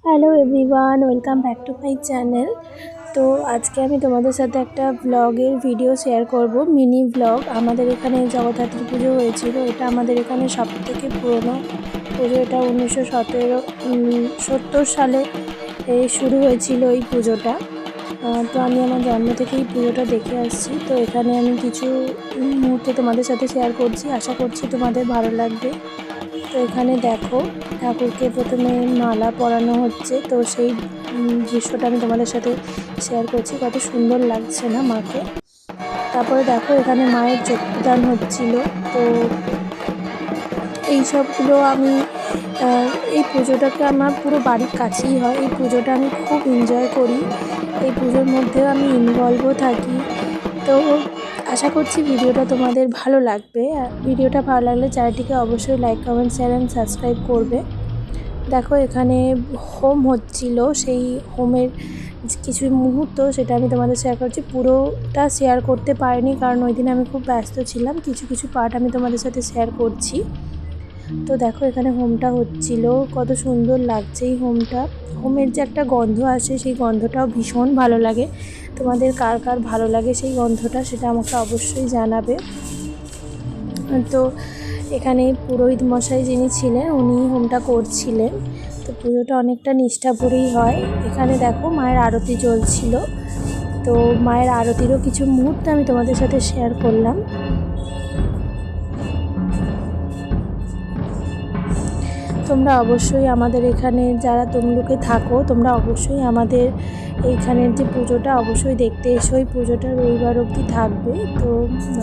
Hello everyone, welcome back to my channel. তো আজকে আমি তোমাদের সাথে একটা ব্লগের ভিডিও শেয়ার করব, মিনি ব্লগ। আমাদের এখানে জগদ্ধাত্রী পুজো হয়েছিল। এটা আমাদের এখানে সবথেকে পুরনো পুজো। এটা 1970 সালে শুরু হয়েছিল এই পুজোটা। তো আমি আমার জন্ম থেকেই পুজোটা দেখে আসছি। তো এখানে আমি কিছু মুহূর্ত তোমাদের সাথে শেয়ার করছি, আশা করছি তোমাদের ভালো লাগবে। তো এখানে দেখো, ঠাকুরকে প্রথমে মালা পরানো হচ্ছে। তো সেই দৃশ্যটা আমি তোমাদের সাথে শেয়ার করছি। কত সুন্দর লাগছে না মাকে। তারপরে দেখো, এখানে মায়ের চক্ষুদান হচ্ছিল। তো এই সবগুলো আমি এই পুজোটাকে আমার পুরো বাড়ির কাছেই হয়। এই পুজোটা আমি খুব এনজয় করি। এই পুজোর মধ্যেও আমি ইনভলভও থাকি। তো আশা করছি ভিডিওটা তোমাদের ভালো লাগবে। ভিডিওটা ভালো লাগলে চ্যানেলটিকে অবশ্যই like, comment, share and subscribe করবে। দেখো, এখানে হোম হচ্ছিল। সেই হোমের কিছু মুহূর্ত সেটা আমি তোমাদের শেয়ার করছি। পুরোটা শেয়ার করতে পারিনি, কারণ ওই দিন আমি খুব ব্যস্ত ছিলাম। কিছু কিছু পার্ট আমি তোমাদের সাথে শেয়ার করছি। তো দেখো, এখানে হোমটা হচ্ছিল। কত সুন্দর লাগছে এই হোমটা। হোমের যে একটা গন্ধ আসে, সেই গন্ধটাও ভীষণ ভালো লাগে। তোমাদের কার কার ভালো লাগে সেই গন্ধটা, সেটা আমাকে অবশ্যই জানাবে। তো এখানে পুরোহিত মশাই যিনি ছিলেন, উনি হোমটা করছিলেন। তো পুজোটা অনেকটা নিষ্ঠাভরেই হয়। এখানে দেখো, মায়ের আরতি চলছিল। তো মায়ের আরতিরও কিছু মুহূর্ত আমি তোমাদের সাথে শেয়ার করলাম। তোমরা অবশ্যই আমাদের এখানে যারা তমলুকে থাকো, তোমরা অবশ্যই আমাদের এইখানের যে পুজোটা অবশ্যই দেখতে এসো। এই পুজোটা রবিবার অবধি থাকবে। তো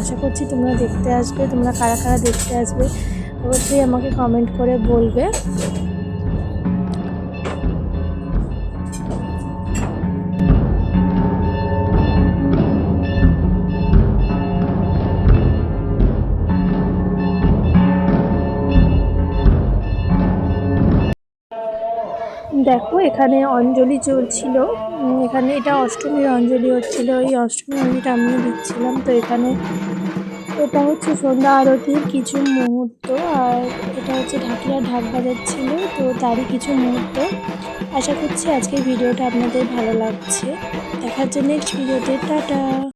আশা করছি তোমরা দেখতে আসবে। তোমরা কারা কারা দেখতে আসবে অবশ্যই আমাকে কমেন্ট করে বলবে। দেখো, এখানে অঞ্জলি চলছিল। এখানে এটা অষ্টমীর অঞ্জলি হচ্ছিল। এই অষ্টমীর অঞ্জলিটা আমিও দিচ্ছিলাম। তো এখানে এটা হচ্ছে সন্ধ্যা আরতির কিছু মুহূর্ত, আর এটা হচ্ছে ঢাকিরা ঢাক বাজাচ্ছিল। তো তারই কিছু মুহূর্ত। আশা করছি আজকের ভিডিওটা আপনাদের ভালো লাগছে। দেখার জন্য নেক্সট ভিডিওতে টাটা।